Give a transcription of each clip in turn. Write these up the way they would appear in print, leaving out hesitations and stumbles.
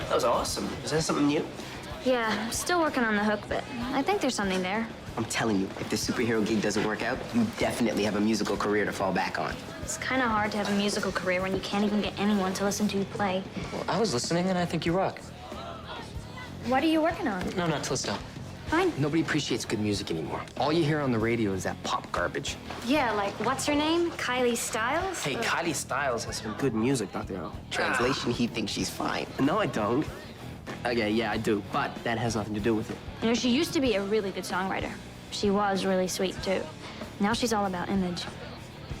That was awesome. Is that something new? Yeah, I'm still working on the hook, but I think there's something there. I'm telling you, if the superhero gig doesn't work out, you definitely have a musical career to fall back on. It's kind of hard to have a musical career when you can't even get anyone to listen to you play. Well, I was listening, and I think you rock. What are you working on? No, not till it's done. Fine. Nobody appreciates good music anymore. All you hear on the radio is that pop garbage. Yeah, like, what's her name? Kylie Styles? Hey, Kylie Styles has some good music, Dr. O. Translation, he thinks she's fine. No, I don't. Okay, yeah, I do, but that has nothing to do with it. You know, she used to be a really good songwriter. She was really sweet, too. Now she's all about image.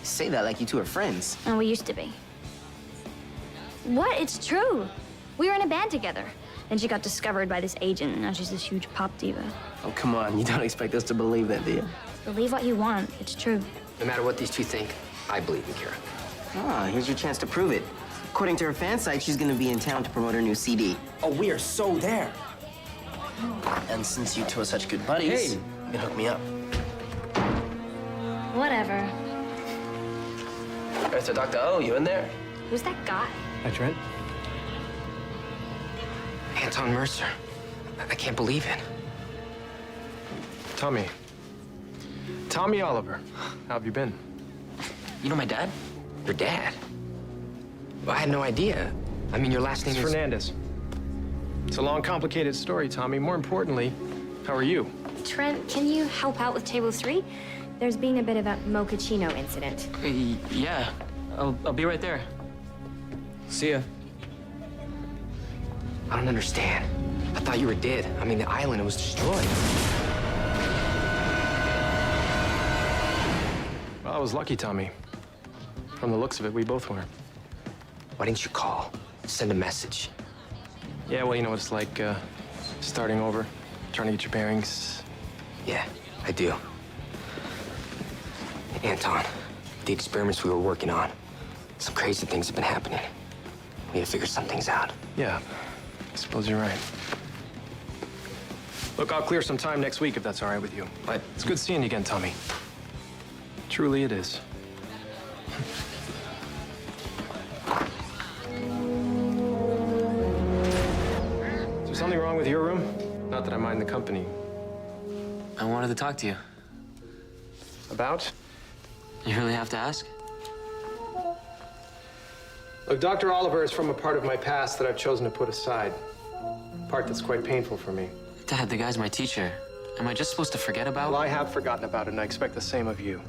Say that like you two are friends. And we used to be. What? It's true. We were in a band together. Then she got discovered by this agent, and now she's this huge pop diva. Oh, come on. You don't expect us to believe that, do you? Believe what you want. It's true. No matter what these two think, I believe in Kira. Ah, here's your chance to prove it. According to her fan site, she's gonna be in town to promote her new CD. Oh, we are so there. And since you two are such good buddies, you can hook me up. Whatever. Mr. Dr. O, you in there? Who's that guy? Hi, Trent. Anton Mercer. I can't believe it. Tommy. Tommy Oliver. How have you been? You know my dad? Your dad? Well, I had no idea. I mean, your last name It's is... Fernandez. It's a long, complicated story, Tommy. More importantly, how are you? Trent, can you help out with table 3? There's been a bit of a mochaccino incident. Yeah, I'll be right there. See ya. I don't understand. I thought you were dead. I mean, the island was destroyed. Well, I was lucky, Tommy. From the looks of it, we both were. Why didn't you call? Send a message. Yeah, well, you know what it's like, starting over, trying to get your bearings. Yeah, I do. Anton, the experiments we were working on, some crazy things have been happening. We need to figure some things out. Yeah, I suppose you're right. Look, I'll clear some time next week if that's all right with you. But It's good seeing you again, Tommy. Truly it is. Is there something wrong with your room? Not that I mind the company. I wanted to talk to you. About? You really have to ask? Look, Dr. Oliver is from a part of my past that I've chosen to put aside. A part that's quite painful for me. Dad, the guy's my teacher. Am I just supposed to forget about? Well, I have forgotten about it, and I expect the same of you.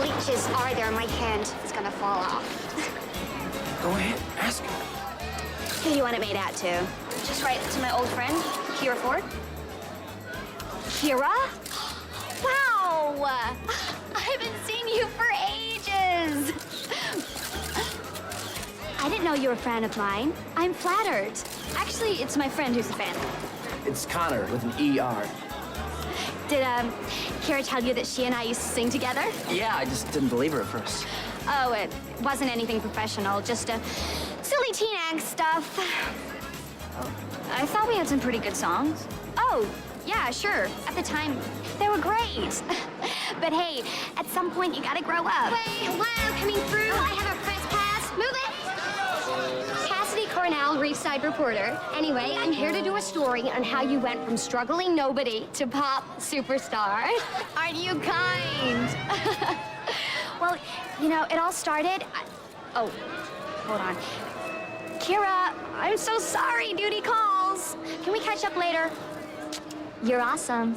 leeches are there? My hand is gonna fall off. Go ahead, ask her. Who do you want it made out to? Just right to my old friend, Kira Ford. Kira? Wow! I haven't seen you for ages. I didn't know you were a fan of mine. I'm flattered. Actually, it's my friend who's a fan. It's Connor with an E-R. Did, Kira tell you that she and I used to sing together? Yeah, I just didn't believe her at first. Oh, it wasn't anything professional, just silly teen angst stuff. Oh, I thought we had some pretty good songs. Oh, yeah, sure. At the time, they were great. But hey, at some point, you gotta grow up. Wait, hello, coming through. I have a press pass. Move it. Cassidy Cornell, Reefside reporter. Anyway, I'm here to do a story on how you went from struggling nobody to pop superstar. Aren't you kind? Well, you know, it all started... Oh, hold on. Kira, I'm so sorry, duty calls. Can we catch up later? You're awesome.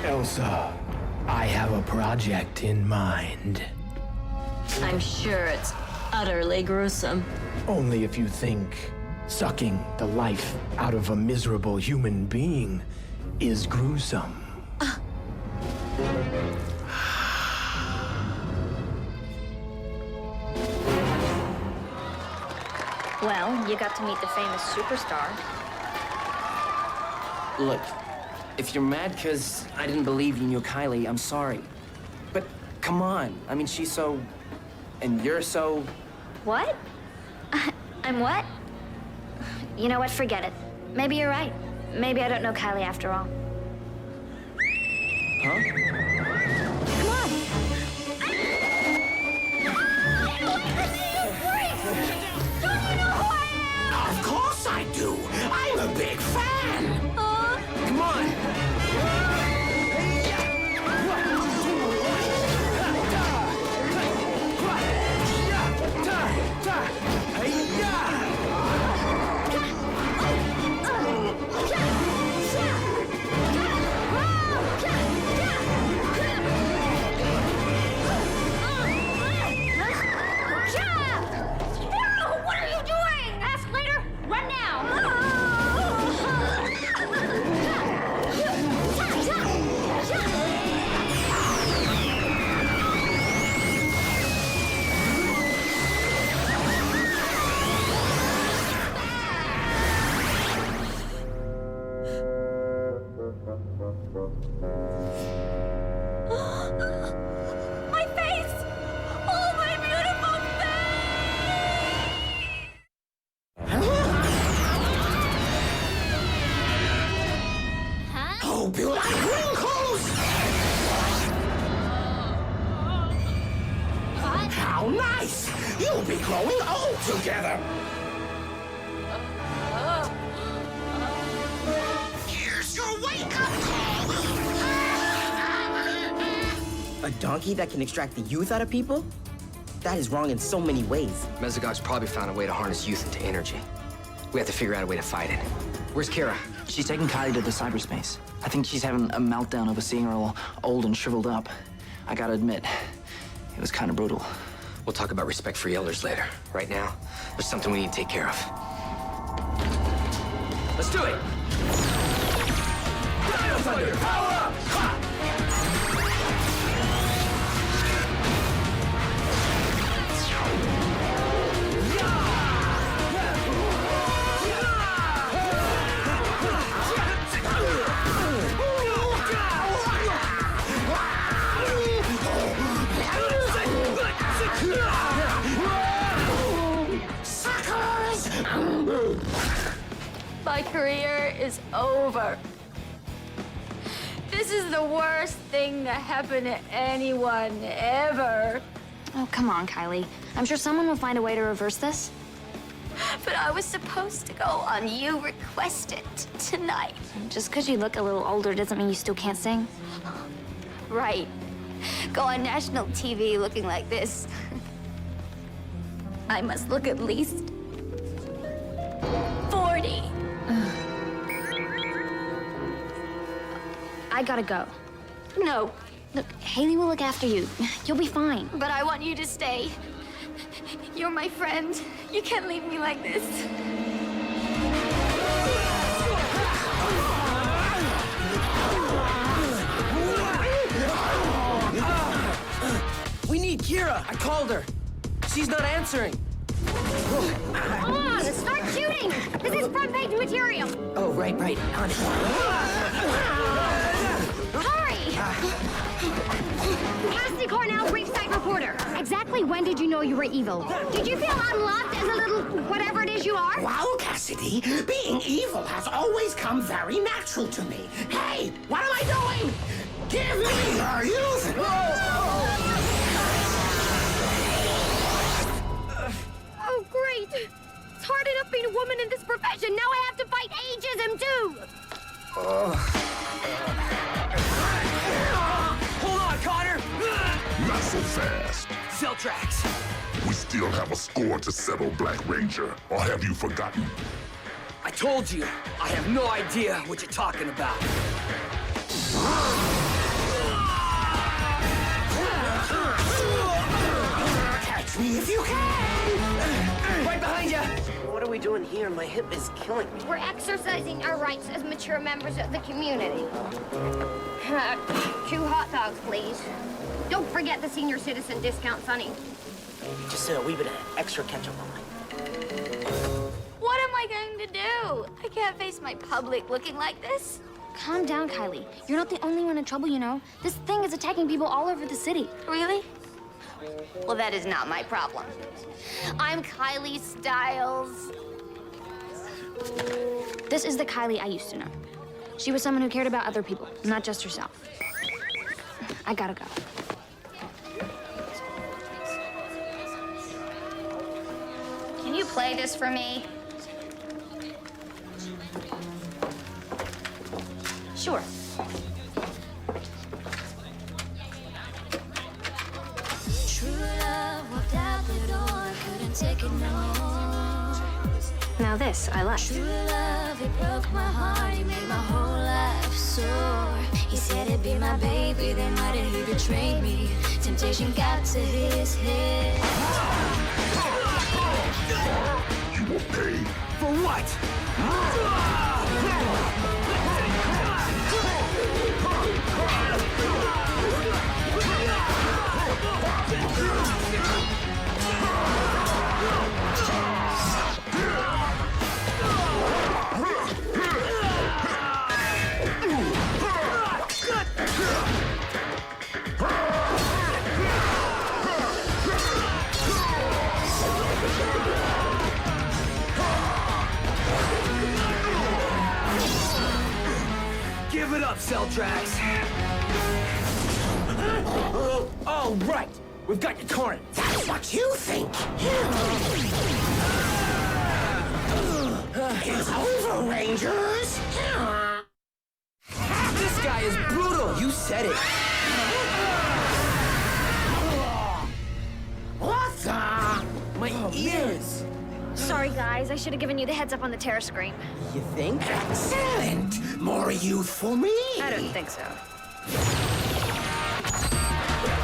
Elsa, I have a project in mind. I'm sure it's utterly gruesome. Only if you think sucking the life out of a miserable human being is gruesome. Well, you got to meet the famous superstar. Look, if you're mad because I didn't believe you knew Kylie, I'm sorry. But come on, I mean, she's so... and you're so... What? I'm what? You know what? Forget it. Maybe you're right. Maybe I don't know Kylie after all. Huh? Come on. Of course I do! I'm a big fan! Come on! What are you doing? Ask later. Run now. My face! Oh, my beautiful Hope you like wrinkles! How nice! You'll be growing old together! Here's your wake-up call! A donkey that can extract the youth out of people? That is wrong in so many ways. Mesogog's probably found a way to harness youth into energy. We have to figure out a way to fight it. Where's Kira? She's taking Kylie to the cyberspace. I think she's having a meltdown over seeing her all old and shriveled up. I gotta admit, it was kind of brutal. We'll talk about respect for elders later. Right now, there's something we need to take care of. Let's do it! Dino Thunder, power up! Ha! My career is over. This is the worst thing that happened to anyone ever. Oh, come on, Kylie. I'm sure someone will find a way to reverse this. But I was supposed to go on You Request It tonight. Just because you look a little older doesn't mean you still can't sing. Right. Go on national TV looking like this. I must look at least 40. I gotta go. No, Look, Haley will look after you. You'll be fine. But I want you to stay. You're my friend. You can't leave me like this. We need Kira. I called her. She's not answering. Come on, start shooting! This is front page material. Oh, right. Honey. Hurry! Cassidy Cornell, Reefside reporter. Exactly when did you know you were evil? Did you feel unloved as a little whatever it is you are? Well, Cassidy, being evil has always come very natural to me. Hey, what am I doing? Give me your youth! Oh, great. It's hard enough being a woman in this profession. Now I have to fight ageism, too. Hold on, Connor. Not so fast. Cell tracks. We still have a score to settle, Black Ranger. Or have you forgotten? I told you, I have no idea what you're talking about. Catch me if you can! Right behind you. What are we doing here? My hip is killing me. We're exercising our rights as mature members of the community. 2 hot dogs, please. Don't forget the senior citizen discount, Sonny. Just a wee bit of extra ketchup on mine. What am I going to do? I can't face my public looking like this. Calm down, Kylie. You're not the only one in trouble, you know. This thing is attacking people all over the city. Really? Well, that is not my problem. I'm Kylie Styles. This is the Kylie I used to know. She was someone who cared about other people, not just herself. I gotta go. Can you play this for me? Sure. True love walked out the door, couldn't take it no. Now this, I like. True love, it broke my heart, it made my whole life sore. He said he'd be my baby, then why did he betray me? Temptation got to his head. You will pay. For what? Give it up, Cell Tracks. Oh, right. We've got your torrent. That's what you think. It's over, Rangers. This guy is brutal. You said it. What the? My ears. Sorry, guys. I should have given you the heads up on the terror screen. You think? Excellent. More youth for me. I don't think so.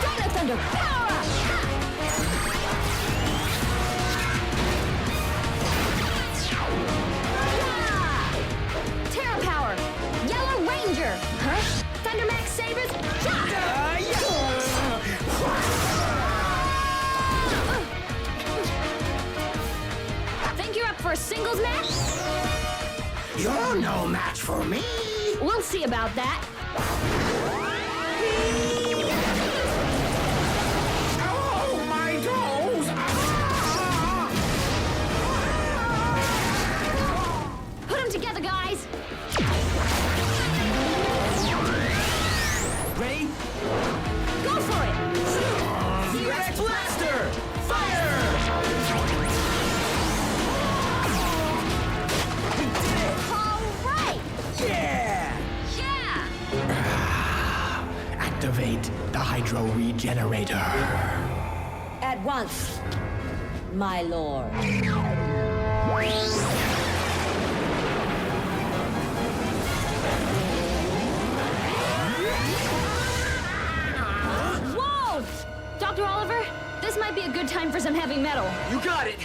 Dino Thunder, power up! Terra Power, Yellow Ranger. Huh? Thundermax Sabers, shot! Think you're up for a singles match? You're no match for me. We'll see about that. Oh, my toes! Put them together, guys. Ready? Go for it. T-Rex Blaster! Fire! We did it! All right. Yeah! Yeah! Activate the Hydro Regenerator. At once, my lord. This might be a good time for some heavy metal. You got it!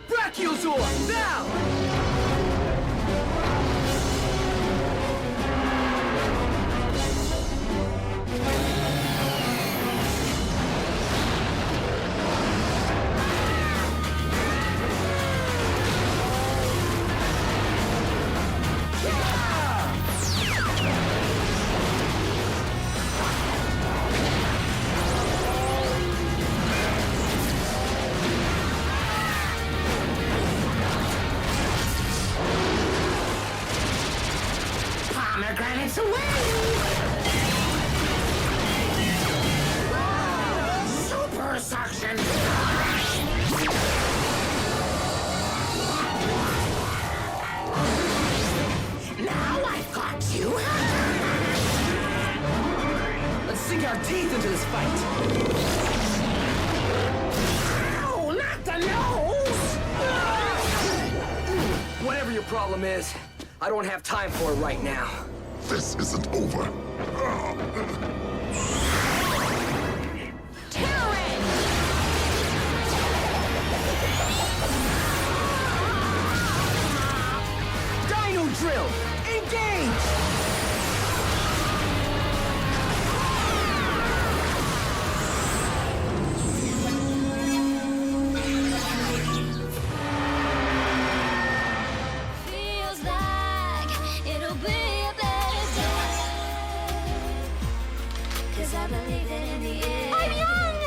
Brachiosaur, now! Pomegranates away! Super suction! Now I've got you! Let's sink our teeth into this fight! Ow, not the nose! Whatever your problem is, I don't have time for it right now. This isn't over. Dino drill, engage! Feels like it'll be a better day. 'Cause I believe that in the end. I'm young!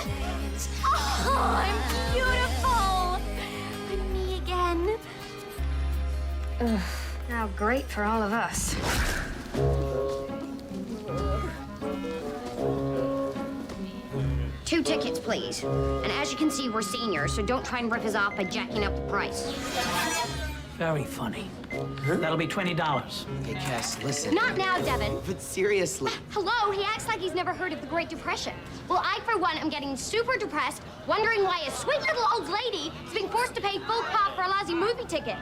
Oh, I'm beautiful! I'm me again. Ugh, how great for all of us. Two tickets, please. And as you can see, we're seniors, so don't try and rip us off by jacking up the price. Very funny. That'll be $20. Hey, Cass, listen. Not now, Devin. But seriously. Hello, he acts like he's never heard of the Great Depression. Well, I, for one, am getting super depressed, wondering why a sweet little old lady is being forced to pay full pop for a lousy movie ticket.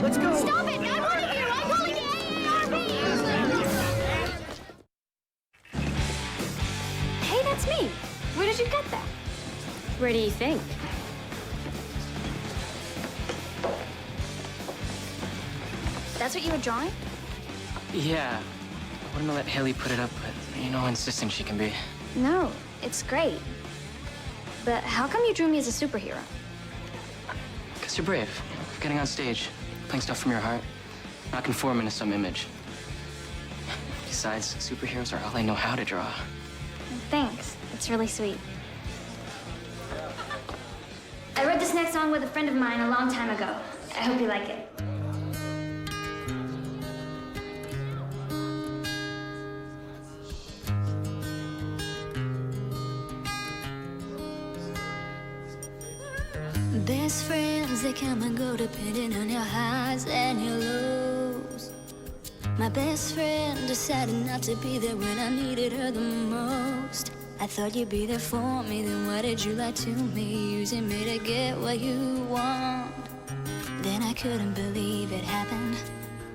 Let's go! Stop it! I'm warning you! I'm calling the AARP! Hey, that's me. Where did you get that? Where do you think? That's what you were drawing? Yeah, I wouldn't let Haley put it up, but you know how insistent she can be. No, it's great. But how come you drew me as a superhero? Because you're brave. Getting on stage, playing stuff from your heart, not conforming to some image. Besides, superheroes are all I know how to draw. Thanks. It's really sweet. I wrote this next song with a friend of mine a long time ago. I hope you like it. Best friends, they come and go depending on your highs and your lows. My best friend decided not to be there when I needed her the most. I thought you'd be there for me, then why did you lie to me? Using me to get what you want. Then I couldn't believe it happened.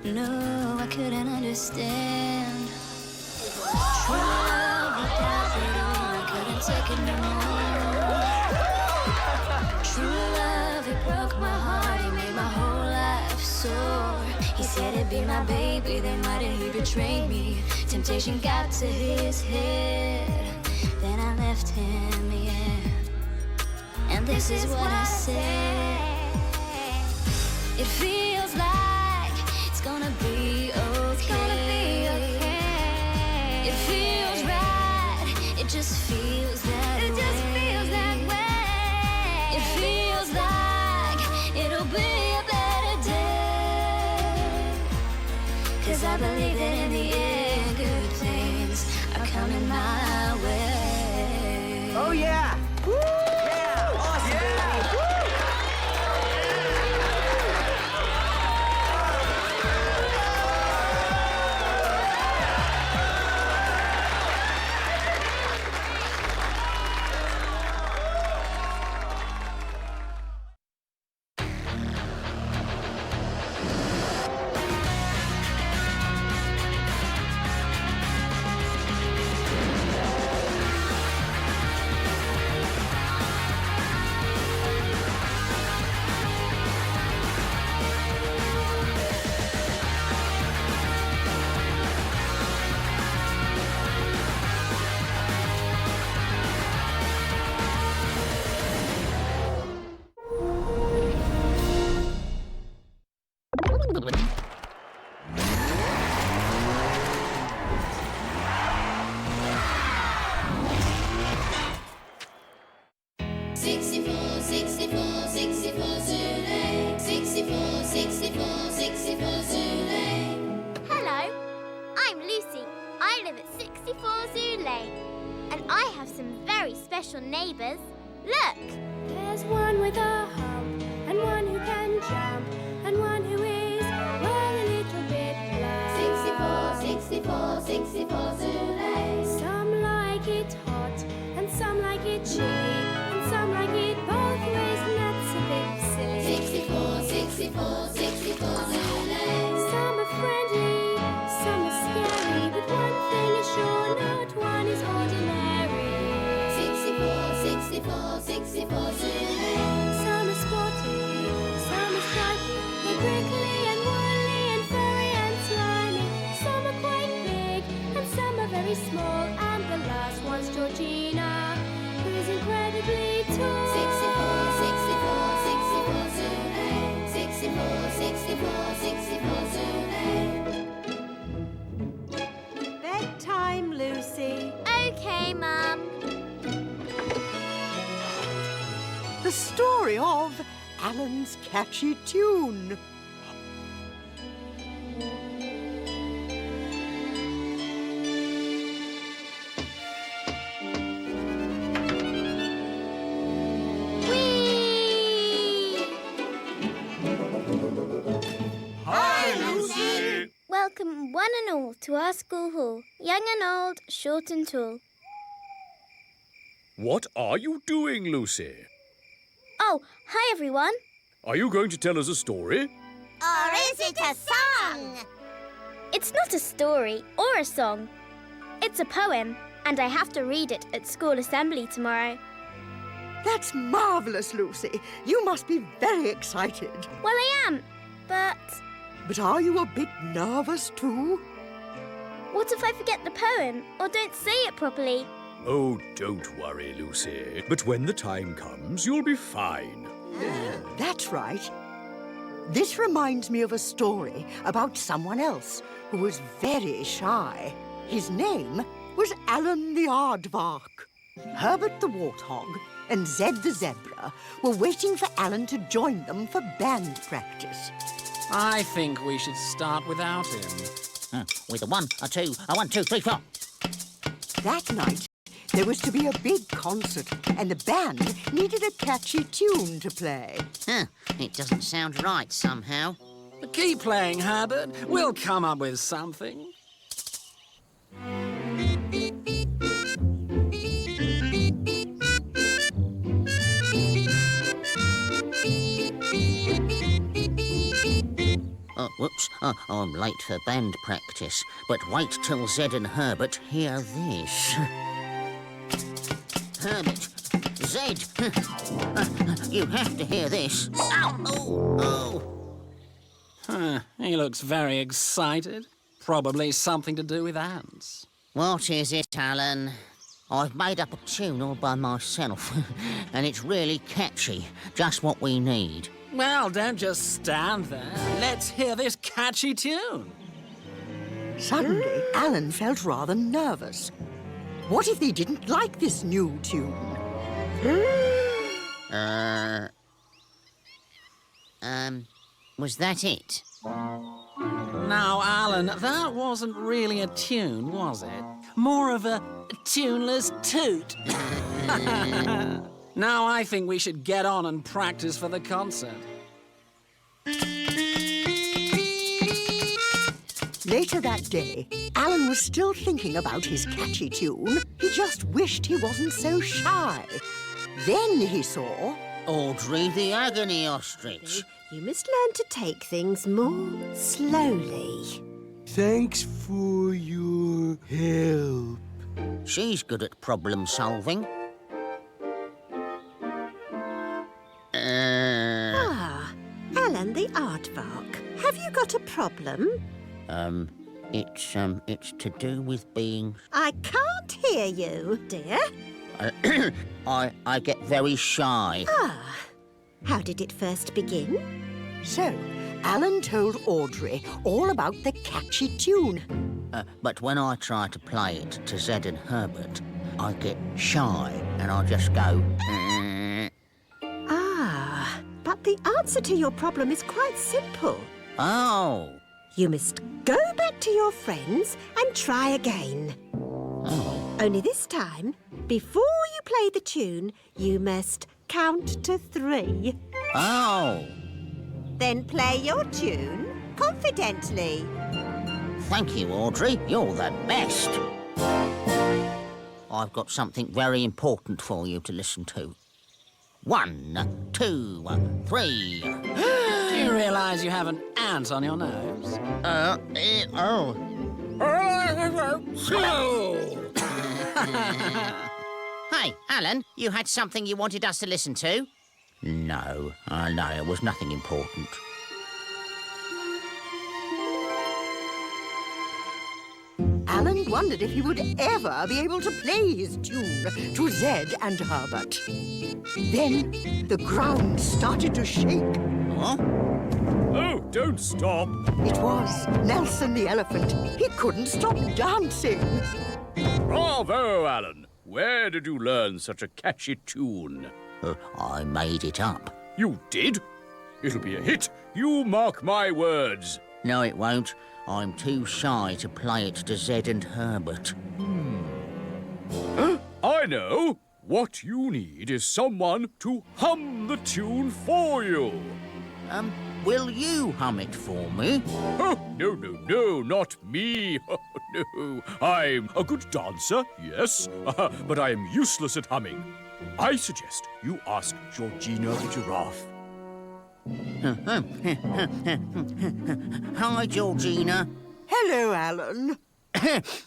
No, I couldn't understand. True love without it all, I couldn't take it no more. True love, it broke my heart, it made my whole life sore. He said it'd be my baby, then why did he betray me? Temptation got to his head, then I left him, yeah. And this is what I said. It feels like it's gonna be okay. It feels right, it just feels that way. It just feels that way. It feels like it'll be a better day. 'Cause I believe that in the end, good things are coming my way. Oh, yeah! Woo! Yeah! Awesome, baby! Woo! Hello, I'm Lucy. I live at 64 Zoo Lane. And I have some very special neighbours. Look! There's one with a hump, and one who can jump, and one who is, well, a little bit bland. 64, 64 Zoo Lane. Some like it hot, and some like it chilly, and some like it both ways, and that's a bit silly. 64 Zoo Lane. Some are friendly, some are scary, but one thing is sure, not one is ordinary. 64 Zoo Lane. Some are sporty, some are stripy, they're prickly and woolly and furry and slimy. Some are quite big and some are very small, and the last one's Georgina, who's incredibly tall. 64 Zoo Lane. 64 Zoo Lane. Bedtime, Lucy. Okay, Mum. The story of Alan's catchy tune. Hi, Lucy. Welcome, one and all, to our school hall, young and old, short and tall. What are you doing, Lucy? Oh, hi, everyone. Are you going to tell us a story? Or is it a song? It's not a story or a song. It's a poem, and I have to read it at school assembly tomorrow. That's marvellous, Lucy. You must be very excited. Well, I am, but... But are you a bit nervous too? What if I forget the poem or don't say it properly? Oh, don't worry, Lucy. But when the time comes, you'll be fine. That's right. This reminds me of a story about someone else who was very shy. His name was Alan the Aardvark. Herbert the Warthog and Zed the Zebra were waiting for Alan to join them for band practice. I think we should start without him. With a 1, a 2, a 1, 2, 3, 4. That night, there was to be a big concert, and the band needed a catchy tune to play. It doesn't sound right somehow. Keep playing, Herbert. We'll come up with something. Whoops. I'm late for band practice. But wait till Zed and Herbert hear this. Herbert, Zed, you have to hear this. Ow! Oh! He looks very excited. Probably something to do with ants. What is it, Alan? I've made up a tune all by myself, and it's really catchy. Just what we need. Well, don't just stand there. Let's hear this catchy tune. Suddenly, Alan felt rather nervous. What if they didn't like this new tune? Was that it? Now, Alan, that wasn't really a tune, was it? More of a tuneless toot. Now I think we should get on and practice for the concert. Later that day, Alan was still thinking about his catchy tune. He just wished he wasn't so shy. Then he saw... Audrey the Agony Ostrich. You must learn to take things more slowly. Thanks for your help. She's good at problem solving. Alan the Aardvark, have you got a problem? It's to do with being... I can't hear you, dear. I get very shy. How did it first begin? So, Alan told Audrey all about the catchy tune. But when I try to play it to Zed and Herbert, I get shy and I just go... Ah, but the answer to your problem is quite simple. Oh. You must go back to your friends and try again. Oh. Only this time, before you play the tune, you must count to 3. Oh. Then play your tune confidently. Thank you, Audrey. You're the best. I've got something very important for you to listen to. 1, 2, 3. Do you realise you have an ant on your nose? Oh. Hey, Alan, you had something you wanted us to listen to? No, it was nothing important. Alan wondered if he would ever be able to play his tune to Zed and Herbert. Then the ground started to shake. Huh? Oh, don't stop. It was Nelson the elephant. He couldn't stop dancing. Bravo, Alan. Where did you learn such a catchy tune? I made it up. You did? It'll be a hit. You mark my words. No, it won't. I'm too shy to play it to Zed and Herbert. I know. What you need is someone to hum the tune for you. Will you hum it for me? Oh, no, not me. Oh, no. I'm a good dancer, yes, but I am useless at humming. I suggest you ask Georgina the giraffe. Hi, Georgina. Hello, Alan.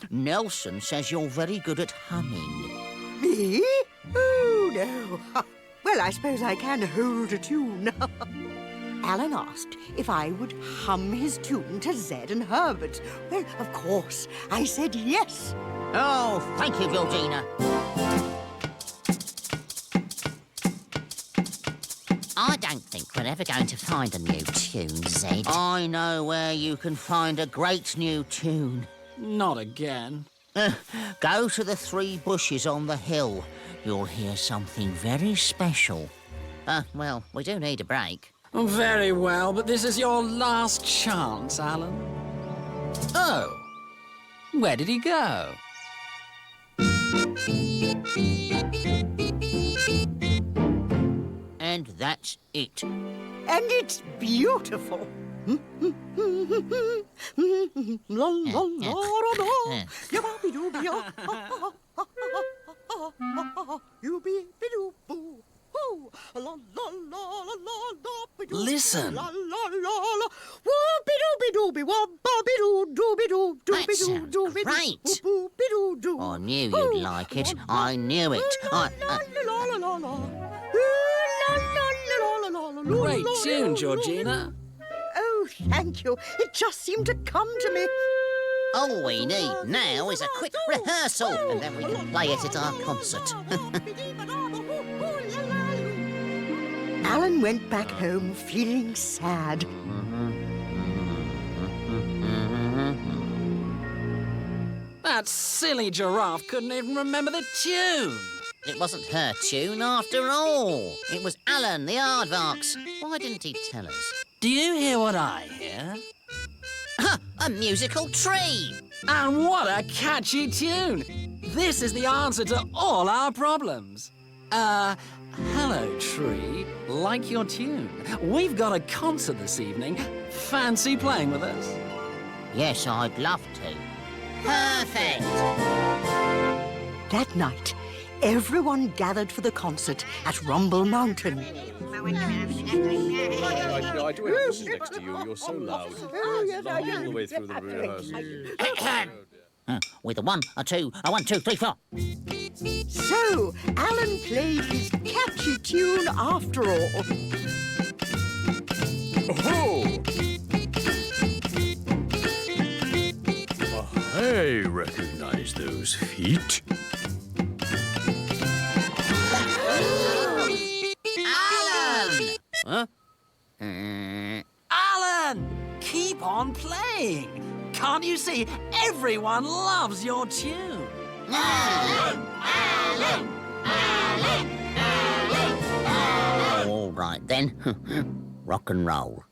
Nelson says you're very good at humming. Me? Oh, no. Well, I suppose I can hold a tune. Alan asked if I would hum his tune to Zed and Herbert. Well, of course, I said yes. Oh, thank you, Georgina. I don't think we're ever going to find a new tune, Zed. I know where you can find a great new tune. Not again. Go to the 3 bushes on the hill. You'll hear something very special. Well, we do need a break. Very well, but this is your last chance, Alan. Oh. Where did he go? And that's it. And it's beautiful. La la la la. Listen. That's great. I knew you'd like it. I knew it. Great tune, Georgina. Oh, thank you. It just seemed to come to me. All we need now is a quick rehearsal, and then we can play it at our concert. Alan went back home feeling sad. That silly giraffe couldn't even remember the tune. It wasn't her tune after all. It was Alan the Aardvark's. Why didn't he tell us? Do you hear what I hear? A musical tree! And what a catchy tune! This is the answer to all our problems. Hello, tree. Like your tune. We've got a concert this evening. Fancy playing with us? Yes, I'd love to. Perfect! That night, everyone gathered for the concert at Rumble Mountain. I do have to sit next to you. You're so loud. All the way through the rehearsal. With a 1, a 2, a 1, 2, 3, 4. So, Alan played his catchy tune after all. Oh! I recognize those feet. Alan! Huh? Alan! keep on playing. Can't you see? Everyone loves your tune. All right then. Rock and roll.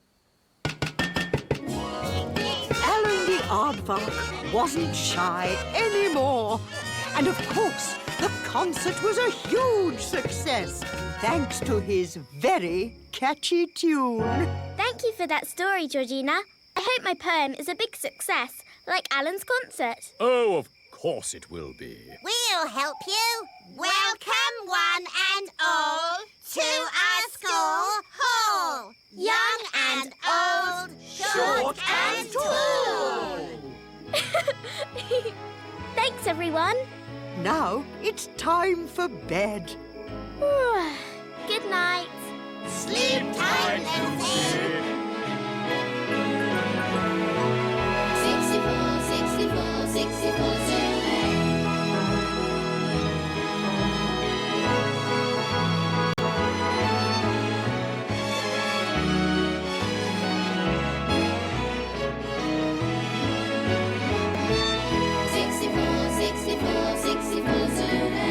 Alan the Aardvark wasn't shy anymore. And of course, the concert was a huge success, thanks to his very catchy tune. Thank you for that story, Georgina. I hope my poem is a big success, like Alan's concert. Oh, of course it will be. We'll help you. Welcome one and all to our school hall. Young and old, short and tall. Thanks, everyone. Now it's time for bed. Good night. Sleep tight, Elsie. 64 Zulu.